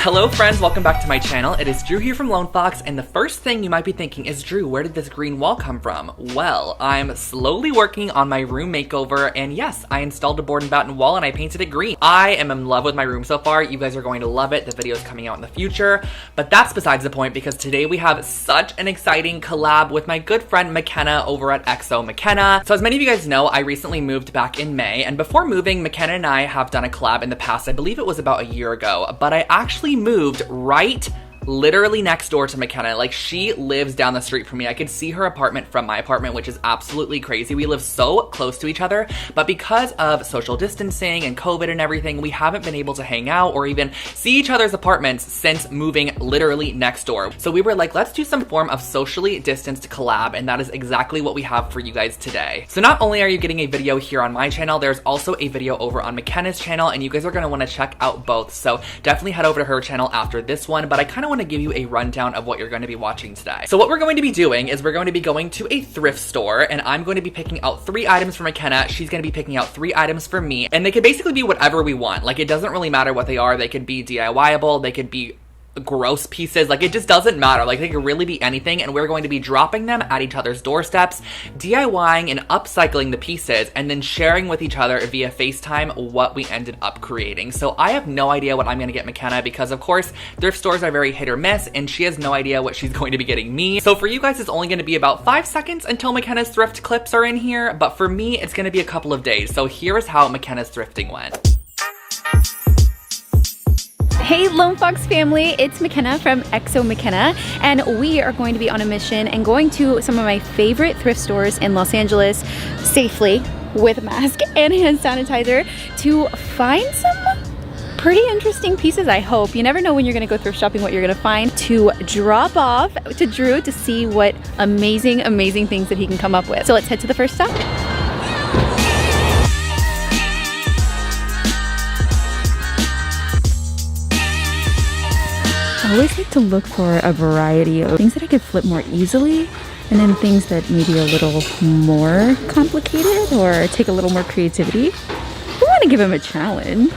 Hello friends, welcome back to my channel. It is Drew here from Lone Fox, and the first thing you might be thinking is, Drew, where did this green wall come from? Well, I'm slowly working on my room makeover, and yes, I installed a board and batten wall and I painted it green. I am in love with my room so far. You guys are going to love it. The video is coming out in the future, but that's besides the point because today we have such an exciting collab with my good friend Macenna over at Macenna. So as many of you guys know, I recently moved back in May, and before moving, Macenna and I have done a collab in the past. I believe it was about a year ago, but I actually moved right literally next door to Macenna. Like, she lives down the street from me. I could see her apartment from my apartment, which is absolutely crazy. We live so close to each other, but because of social distancing and COVID and everything, we haven't been able to hang out or even see each other's apartments since moving literally next door. So we were like, let's do some form of socially distanced collab, and that is exactly what we have for you guys today. So not only are you getting a video here on my channel, there's also a video over on Macenna's channel, and you guys are gonna wanna check out both. So definitely head over to her channel after this one, but I kinda want to give you a rundown of what you're going to be watching today. So what we're going to be doing is we're going to be going to a thrift store, and I'm going to be picking out 3 items for Macenna. She's going to be picking out 3 items for me, and they could basically be whatever we want. Like, it doesn't really matter what they are. They could be DIY-able, they could be gross pieces, like, it just doesn't matter. Like, they could really be anything, and we're going to be dropping them at each other's doorsteps, DIYing and upcycling the pieces, and then sharing with each other via FaceTime what we ended up creating. So I have no idea what I'm gonna get Macenna because, of course, thrift stores are very hit or miss, and she has no idea what she's going to be getting me. So for you guys, it's only gonna be about 5 seconds until Macenna's thrift clips are in here, but for me, it's gonna be a couple of days. So here is how Macenna's thrifting went. Hey Lone Fox family, it's Macenna from Macenna, and we are going to be on a mission and going to some of my favorite thrift stores in Los Angeles safely with a mask and hand sanitizer to find some pretty interesting pieces, I hope. You never know when you're gonna go thrift shopping what you're gonna find, to drop off to Drew to see what amazing things that he can come up with. So let's head to the first stop. I always like to look for a variety of things that I could flip more easily, and then things that maybe a little more complicated or take a little more creativity. We want to give him a challenge.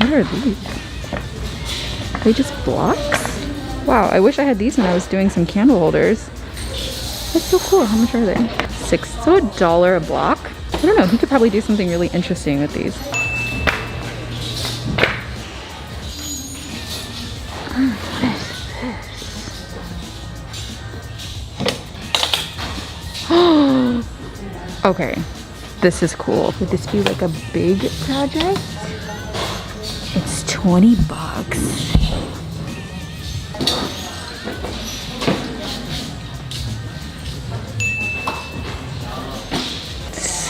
What are these? Are they just blocks? Wow, I wish I had these when I was doing some candle holders. That's so cool. How much are they? $6, so $1 a block. I don't know, he could probably do something really interesting with these. Okay, this is cool. Would this be like a big project? It's 20 bucks.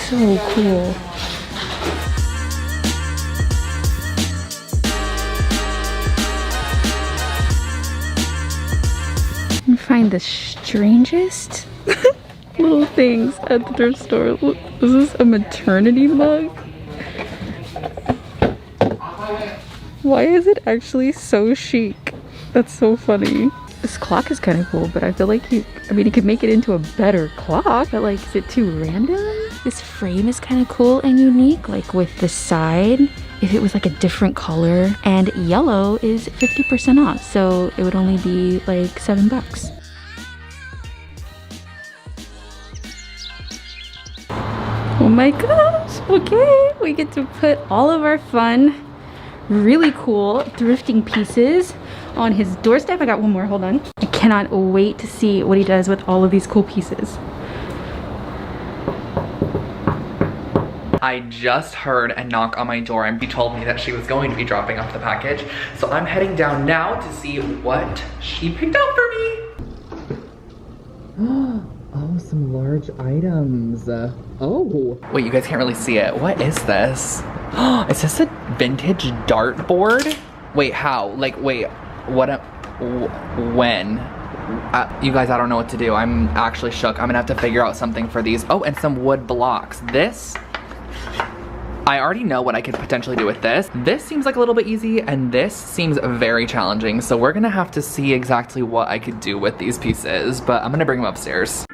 So cool. And find the strangest little things at the thrift store. Look, is this a maternity mug? Why is it actually so chic? That's so funny. This clock is kind of cool, but I feel like you could make it into a better clock, but like, is it too random? This frame is kind of cool and unique, like with the side, if it was like a different color, and yellow is 50% off, so it would only be like 7 bucks. Oh my gosh, okay, we get to put all of our fun, really cool thrifting pieces on his doorstep. I got one more, hold on. I cannot wait to see what he does with all of these cool pieces. I just heard a knock on my door, and she told me that she was going to be dropping off the package. So I'm heading down now to see what she picked out for me. Oh, some large items. Oh. Wait, you guys can't really see it. What is this? Is this a vintage dartboard? Wait, how? Like, wait, when? You guys, I don't know what to do. I'm actually shook. I'm gonna have to figure out something for these. Oh, and some wood blocks. This, I already know what I could potentially do with this. This seems like a little bit easy, and this seems very challenging. So we're gonna have to see exactly what I could do with these pieces, but I'm gonna bring them upstairs.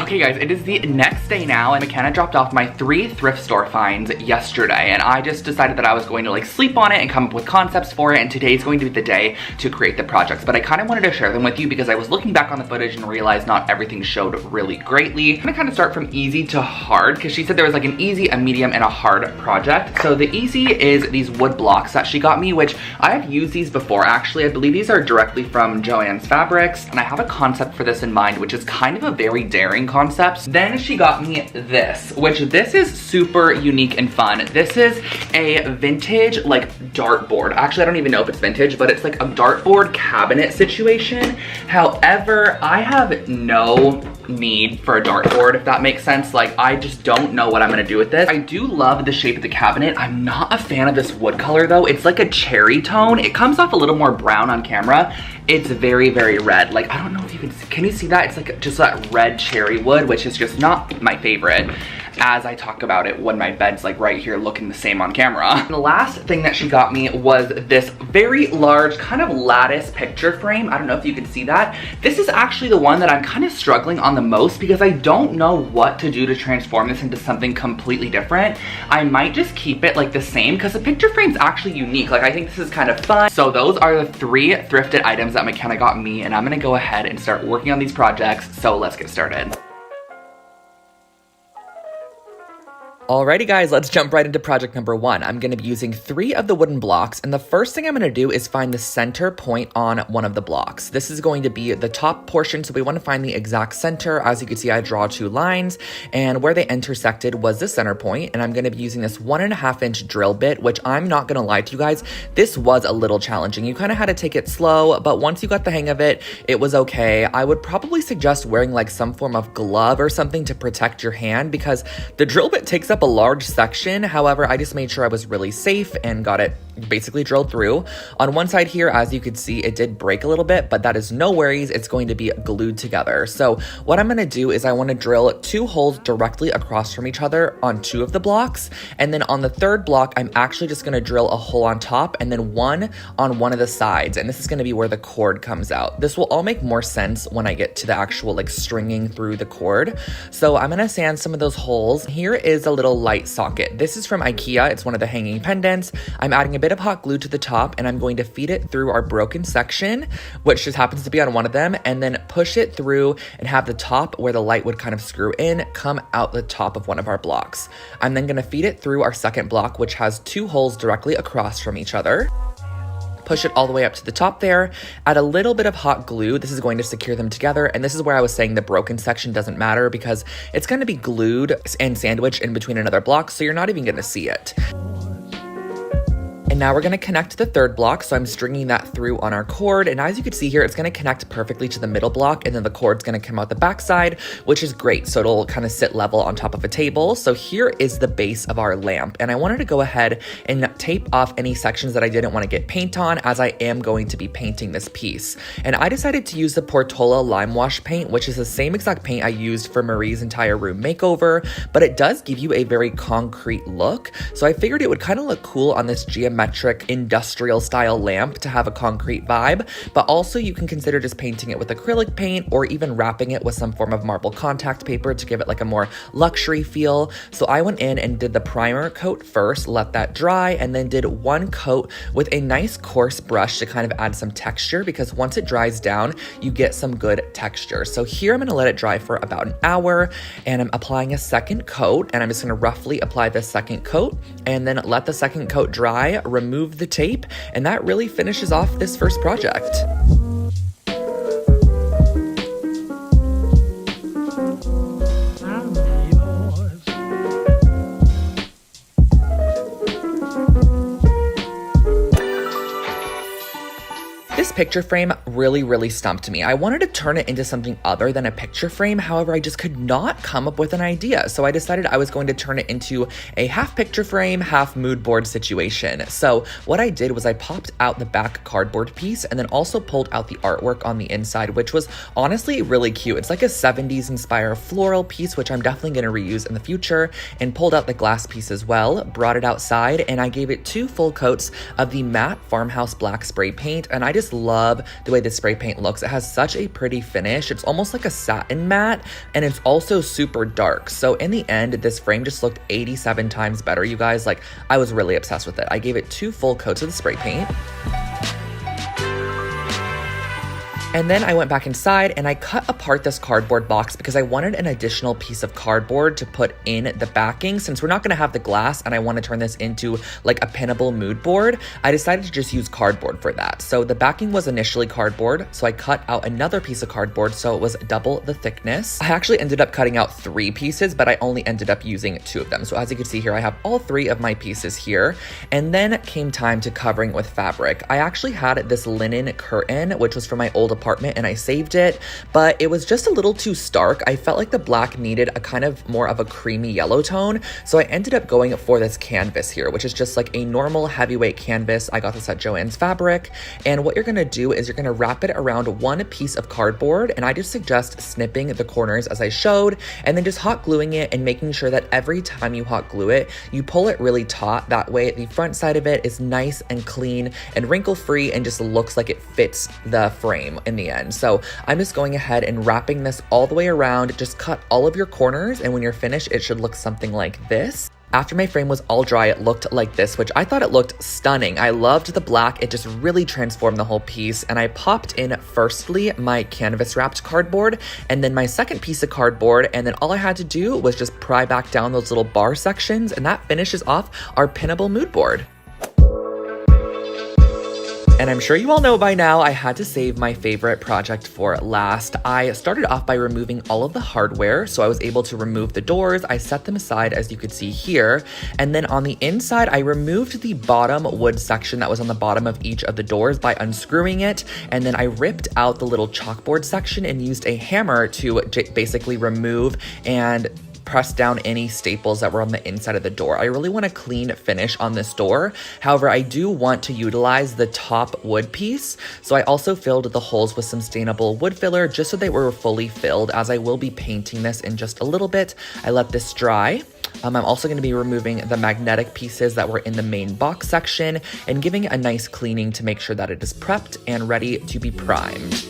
Okay guys, it is the next day now and Macenna dropped off my 3 thrift store finds yesterday and I just decided that I was going to like sleep on it and come up with concepts for it, and today is going to be the day to create the projects. But I kind of wanted to share them with you because I was looking back on the footage and realized not everything showed really greatly. I'm gonna kind of start from easy to hard because she said there was like an easy, a medium, and a hard project. So the easy is these wood blocks that she got me, which I have used these before actually. I believe these are directly from Joann's Fabrics and I have a concept for this in mind, which is kind of a very daring concept. Then she got me this, which this is super unique and fun. This is a vintage like dartboard. Actually, I don't even know if it's vintage, but it's like a dartboard cabinet situation. However, I have no need for a dartboard, if that makes sense. Like, I just don't know what I'm gonna do with this. I do love the shape of the cabinet. I'm not a fan of this wood color though. It's like a cherry tone. It comes off a little more brown on camera. It's very, very red. Like, I don't know if you can you see that? It's like just that red cherry wood, which is just not my favorite, as I talk about it when my bed's like right here looking the same on camera. And the last thing that she got me was this very large kind of lattice picture frame. I don't know if you can see that. This is actually the one that I'm kind of struggling on the most because I don't know what to do to transform this into something completely different. I might just keep it like the same because the picture frame's actually unique. Like, I think this is kind of fun. So those are the 3 thrifted items that Macenna got me, and I'm gonna go ahead and start working on these projects. So let's get started. Alrighty guys, let's jump right into project number 1. I'm gonna be using 3 of the wooden blocks, and the first thing I'm gonna do is find the center point on one of the blocks. This is going to be the top portion, so we wanna find the exact center. As you can see, I draw 2 lines, and where they intersected was the center point, and I'm gonna be using this 1.5 inch drill bit, which I'm not gonna lie to you guys, this was a little challenging. You kinda had to take it slow, but once you got the hang of it, it was okay. I would probably suggest wearing like some form of glove or something to protect your hand because the drill bit takes up a large section. However, I just made sure I was really safe and got it basically drilled through. On one side here, as you could see, it did break a little bit, but that is no worries. It's going to be glued together. So what I'm gonna do is I wanna drill 2 holes directly across from each other on 2 of the blocks. And then on the 3rd block, I'm actually just gonna drill a hole on top and then one on one of the sides. And this is gonna be where the cord comes out. This will all make more sense when I get to the actual like stringing through the cord. So I'm gonna sand some of those holes. Here is a little light socket. This is from IKEA. It's one of the hanging pendants. I'm adding a bit of hot glue to the top and I'm going to feed it through our broken section, which just happens to be on one of them, and then push it through and have the top where the light would kind of screw in come out the top of one of our blocks. I'm then going to feed it through our second block, which has 2 holes directly across from each other. Push it all the way up to the top there, add a little bit of hot glue. This is going to secure them together, and this is where I was saying the broken section doesn't matter because it's going to be glued and sandwiched in between another block, so you're not even going to see it. And now we're gonna connect the 3rd block, so I'm stringing that through on our cord, and as you can see here, it's gonna connect perfectly to the middle block, and then the cord's gonna come out the back side, which is great, so it'll kind of sit level on top of a table. So here is the base of our lamp, and I wanted to go ahead and tape off any sections that I didn't want to get paint on, as I am going to be painting this piece. And I decided to use the Portola Lime Wash paint, which is the same exact paint I used for Marie's entire room makeover, but it does give you a very concrete look, so I figured it would kind of look cool on this geometric industrial style lamp to have a concrete vibe, but also you can consider just painting it with acrylic paint or even wrapping it with some form of marble contact paper to give it like a more luxury feel. So I went in and did the primer coat first, let that dry, and then did 1 coat with a nice coarse brush to kind of add some texture, because once it dries down, you get some good texture. So here I'm gonna let it dry for about an hour, and I'm applying a 2nd coat, and I'm just gonna roughly apply the 2nd coat, and then let the 2nd coat dry, remove the tape, and that really finishes off this first project. This picture frame really stumped me. I wanted to turn it into something other than a picture frame, however, I just could not come up with an idea. So I decided I was going to turn it into a half picture frame, half mood board situation. So what I did was I popped out the back cardboard piece and then also pulled out the artwork on the inside, which was honestly really cute. It's like a 70s inspired floral piece, which I'm definitely gonna reuse in the future, and pulled out the glass piece as well, brought it outside, and I gave it 2 full coats of the matte farmhouse black spray paint, and I just love the way the spray paint looks. It has such a pretty finish. It's almost like a satin matte, and it's also super dark. So in the end, this frame just looked 87 times better, you guys. Like, I was really obsessed with it. I gave it 2 full coats of the spray paint. And then I went back inside and I cut apart this cardboard box because I wanted an additional piece of cardboard to put in the backing. Since we're not gonna have the glass and I want to turn this into like a pinnable mood board, I decided to just use cardboard for that. So the backing was initially cardboard, so I cut out another piece of cardboard so it was double the thickness. I actually ended up cutting out 3 pieces, but I only ended up using 2 of them. So as you can see here, I have all 3 of my pieces here. And then came time to covering with fabric. I actually had this linen curtain, which was from my old apartment, and I saved it, but it was just a little too stark. I felt like the black needed a kind of more of a creamy yellow tone, so I ended up going for this canvas here, which is just like a normal heavyweight canvas. I got this at Joann's Fabric, and what you're gonna do is you're gonna wrap it around 1 piece of cardboard, and I just suggest snipping the corners as I showed, and then just hot gluing it and making sure that every time you hot glue it, you pull it really taut. That way the front side of it is nice and clean and wrinkle free and just looks like it fits the frame in the end. So I'm just going ahead and wrapping this all the way around. Just cut all of your corners, and when you're finished, it should look something like this. After my frame was all dry, it looked like this, which I thought it looked stunning. I loved the black. It just really transformed the whole piece. And I popped in firstly my canvas wrapped cardboard and then my second piece of cardboard. And then all I had to do was just pry back down those little bar sections, and that finishes off our pinnable mood board. And I'm sure you all know by now, I had to save my favorite project for last. I started off by removing all of the hardware, so I was able to remove the doors. I set them aside, as you could see here. And then on the inside, I removed the bottom wood section that was on the bottom of each of the doors by unscrewing it. And then I ripped out the little chalkboard section and used a hammer to basically remove and press down any staples that were on the inside of the door. I really want a clean finish on this door. However, I do want to utilize the top wood piece. So I also filled the holes with some stainable wood filler just so they were fully filled, as I will be painting this in just a little bit. I let this dry. I'm also going to be removing the magnetic pieces that were in the main box section and giving it a nice cleaning to make sure that it is prepped and ready to be primed.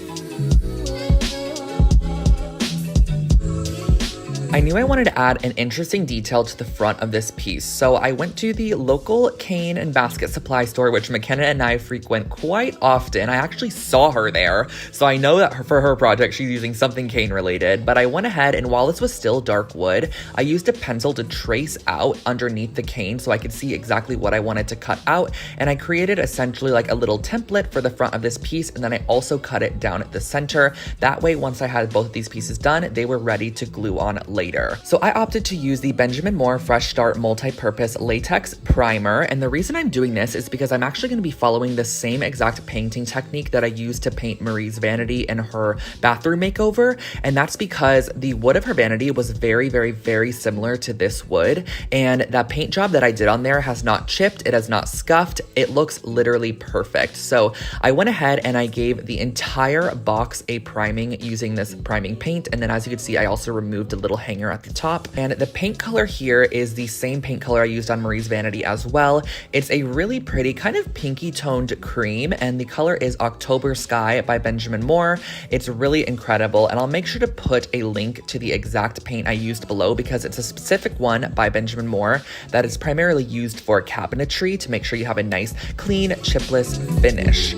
I knew I wanted to add an interesting detail to the front of this piece, so I went to the local cane and basket supply store, which Macenna and I frequent quite often. I actually saw her there, so I know that for her project, she's using something cane related, but I went ahead and while this was still dark wood, I used a pencil to trace out underneath the cane so I could see exactly what I wanted to cut out, and I created essentially like a little template for the front of this piece, and then I also cut it down at the center. That way, once I had both of these pieces done, they were ready to glue on later. So I opted to use the Benjamin Moore Fresh Start Multi-Purpose Latex Primer, and the reason I'm doing this is because I'm actually going to be following the same exact painting technique that I used to paint Marie's vanity in her bathroom makeover, and that's because the wood of her vanity was very, very, very similar to this wood, and that paint job that I did on there has not chipped, it has not scuffed, it looks literally perfect. So I went ahead and I gave the entire box a priming using this priming paint, and then as you can see, I also removed a little hanger at the top, and the paint color here is the same paint color I used on Marie's vanity as well. It's a really pretty kind of pinky toned cream, and the color is October Sky by Benjamin Moore. It's really incredible, and I'll make sure to put a link to the exact paint I used below because it's a specific one by Benjamin Moore that is primarily used for cabinetry to make sure you have a nice, clean, chipless finish.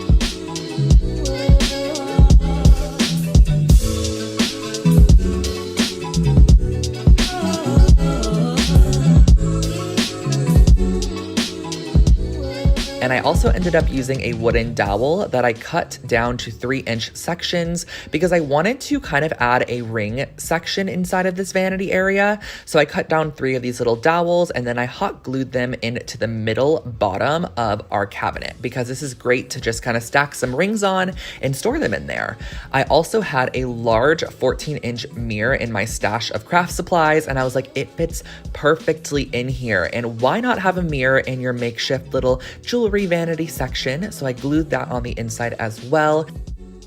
And I also ended up using a wooden dowel that I cut down to 3-inch sections because I wanted to kind of add a ring section inside of this vanity area. So I cut down 3 of these little dowels and then I hot glued them into the middle bottom of our cabinet because this is great to just kind of stack some rings on and store them in there. I also had a large 14-inch mirror in my stash of craft supplies, and I was like, it fits perfectly in here. And why not have a mirror in your makeshift little jewelry vanity section? So I glued that on the inside as well.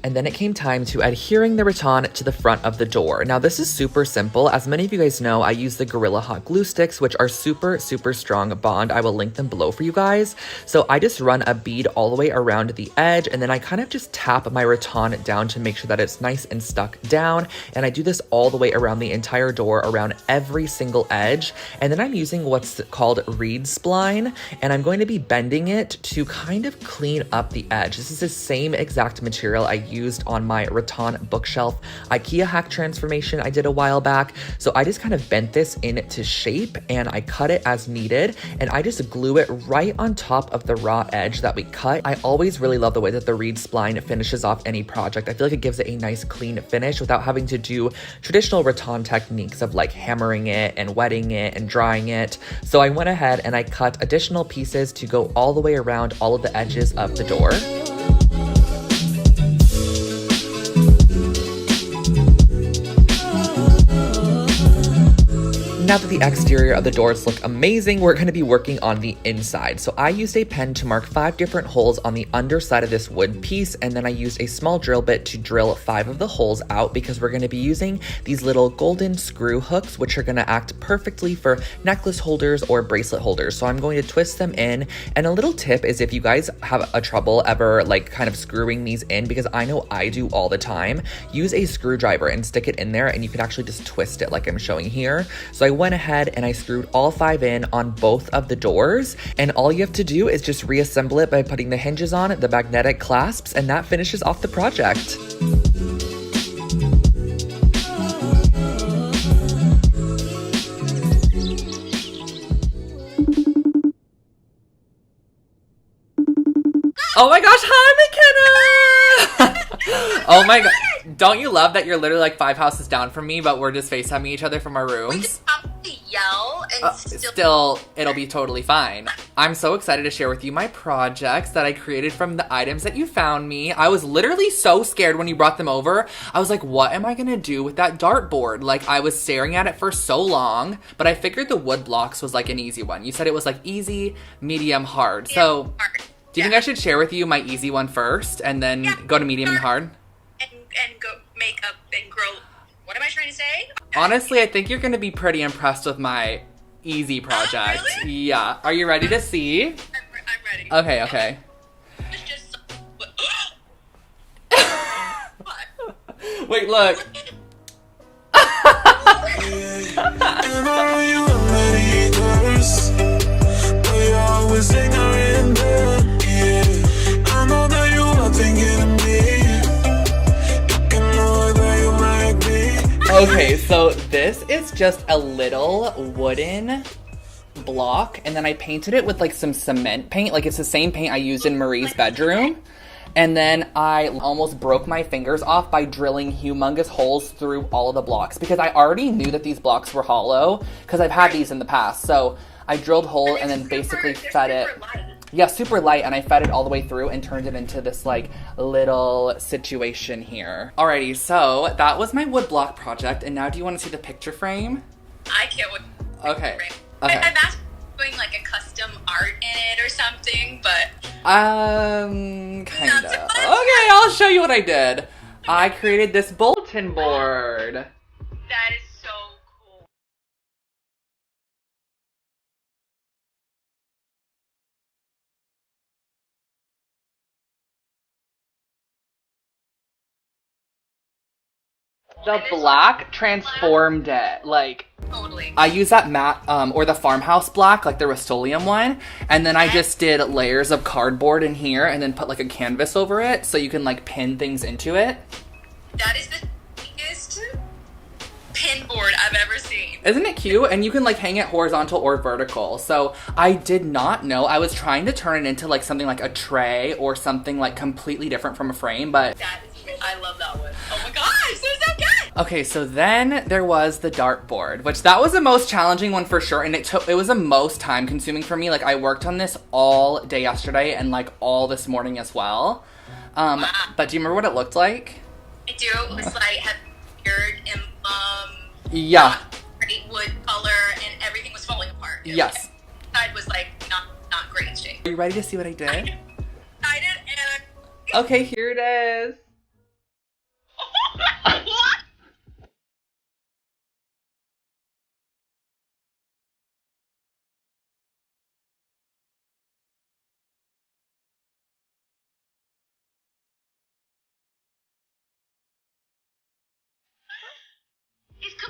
And then it came time to adhering the rattan to the front of the door. Now this is super simple. As many of you guys know, I use the Gorilla Hot glue sticks, which are super, super strong bond. I will link them below for you guys. So I just run a bead all the way around the edge, and then I kind of just tap my rattan down to make sure that it's nice and stuck down. And I do this all the way around the entire door, around every single edge. And then I'm using what's called reed spline, and I'm going to be bending it to kind of clean up the edge. This is the same exact material I used on my rattan bookshelf IKEA hack transformation I did a while back. So I just kind of bent this into shape and I cut it as needed, and I just glue it right on top of the raw edge that we cut. I always really love the way that the reed spline finishes off any project. I feel like it gives it a nice clean finish without having to do traditional rattan techniques of like hammering it and wetting it and drying it. So I went ahead and I cut additional pieces to go all the way around all of the edges of the door. Now that the exterior of the doors look amazing, we're going to be working on the inside. So I used a pen to mark 5 different holes on the underside of this wood piece, and then I used a small drill bit to drill 5 of the holes out because we're going to be using these little golden screw hooks, which are going to act perfectly for necklace holders or bracelet holders. So I'm going to twist them in, and a little tip is if you guys have a trouble ever like kind of screwing these in, because I know I do all the time, use a screwdriver and stick it in there, and you can actually just twist it like I'm showing here. So I went ahead and I screwed all 5 in on both of the doors, and all you have to do is just reassemble it by putting the hinges on it, the magnetic clasps, and that finishes off the project. Oh my gosh, hi McKenna! Oh my god. Don't you love that you're literally like 5 houses down from me, but we're just FaceTiming each other from our rooms? We just have to yell and still, it'll be totally fine. I'm so excited to share with you my projects that I created from the items that you found me. I was literally so scared when you brought them over. I was like, what am I gonna do with that dartboard? Like, I was staring at it for so long, but I figured the wood blocks was like an easy one. You said it was like easy, medium, hard. So, do you think I should share with you my easy one first and then go to medium and hard? And go make up and grow. What am I trying to say? Honestly, I think you're going to be pretty impressed with my easy project. Really? Yeah. Are you ready to see? I'm ready. Okay. It's just... What? Wait, look. Okay, so this is just a little wooden block, and then I painted it with like some cement paint. Like, it's the same paint I used in Marie's bedroom. And then I almost broke my fingers off by drilling humongous holes through all of the blocks because I already knew that these blocks were hollow because I've had these in the past. So I drilled holes and then basically fed it. Yeah, super light, and I fed it all the way through and turned it into this like little situation here. Alrighty, so that was my wood block project, and now do you want to see the picture frame? I can't wait. Okay. I'm actually doing like a custom art in it or something, but kinda. Okay, I'll show you what I did. I created this bulletin board. That is so cool. The black transformed it. Like, Totally. I used that matte, or the farmhouse black, like the Rust-Oleum one, and then I just did layers of cardboard in here and then put like a canvas over it so you can like pin things into it. That is the biggest pin board I've ever seen. Isn't it cute? And you can like hang it horizontal or vertical. So I did not know. I was trying to turn it into like something like a tray or something like completely different from a frame, but... I love that one. Oh my gosh, they're so good! Okay, so then there was the dartboard, which that was the most challenging one for sure, and it was the most time consuming for me. Like, I worked on this all day yesterday and like all this morning as well. Wow. But do you remember what it looked like? I do. It was like had weird emblem. Yeah. Great wood color, and everything was falling apart. Yes. The side was like not great shape. Are you ready to see what I did? I did, and Okay, here it is.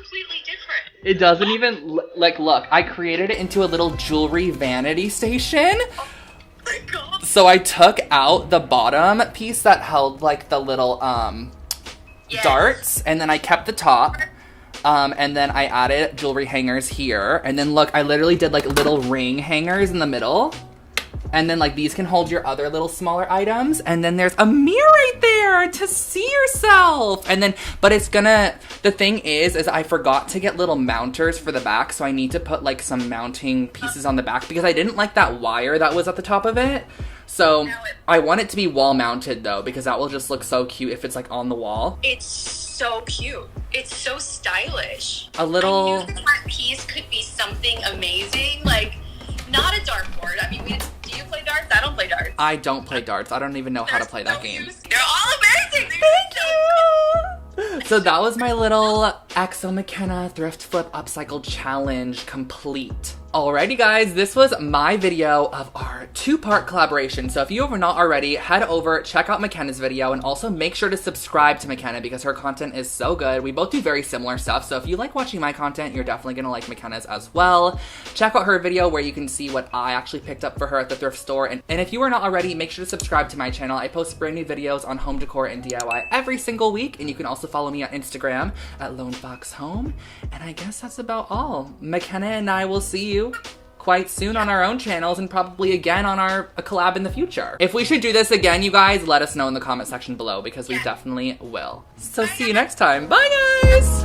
completely different. It doesn't even, like, look, I created it into a little jewelry vanity station. Oh my god. So I took out the bottom piece that held, like, the little, Yes. darts, and then I kept the top. And then I added jewelry hangers here. And then look, I literally did like little ring hangers in the middle. And then like these can hold your other little smaller items. And then there's a mirror right there to see yourself. And then, but it's gonna, the thing is I forgot to get little mounters for the back. So I need to put like some mounting pieces on the back because I didn't like that wire that was at the top of it. So I want it to be wall mounted though, because that will just look so cute if it's like on the wall. It's so cute. It's so stylish. A little... I knew that piece could be something amazing. Like, not a dartboard. I mean, do you play darts? I don't play darts. I don't play darts. I don't even know how to play that game. They're all amazing. Thank you! So that was my little XO Macenna thrift flip upcycle challenge complete. Alrighty guys, this was my video of our 2-part collaboration. So if you have not already, head over, check out Macenna's video, and also make sure to subscribe to Macenna because her content is so good. We both do very similar stuff, so if you like watching my content, you're definitely gonna like Macenna's as well. Check out her video where you can see what I actually picked up for her at the thrift store. And if you are not already, make sure to subscribe to my channel. I post brand new videos on home decor and DIY every single week, and you can also follow me on Instagram at Lone Fox Home. And I guess that's about all. Macenna and I will see you quite soon on our own channels and probably again on a collab in the future. If we should do this again, you guys, let us know in the comment section below because we definitely will. So see you next time. Bye guys!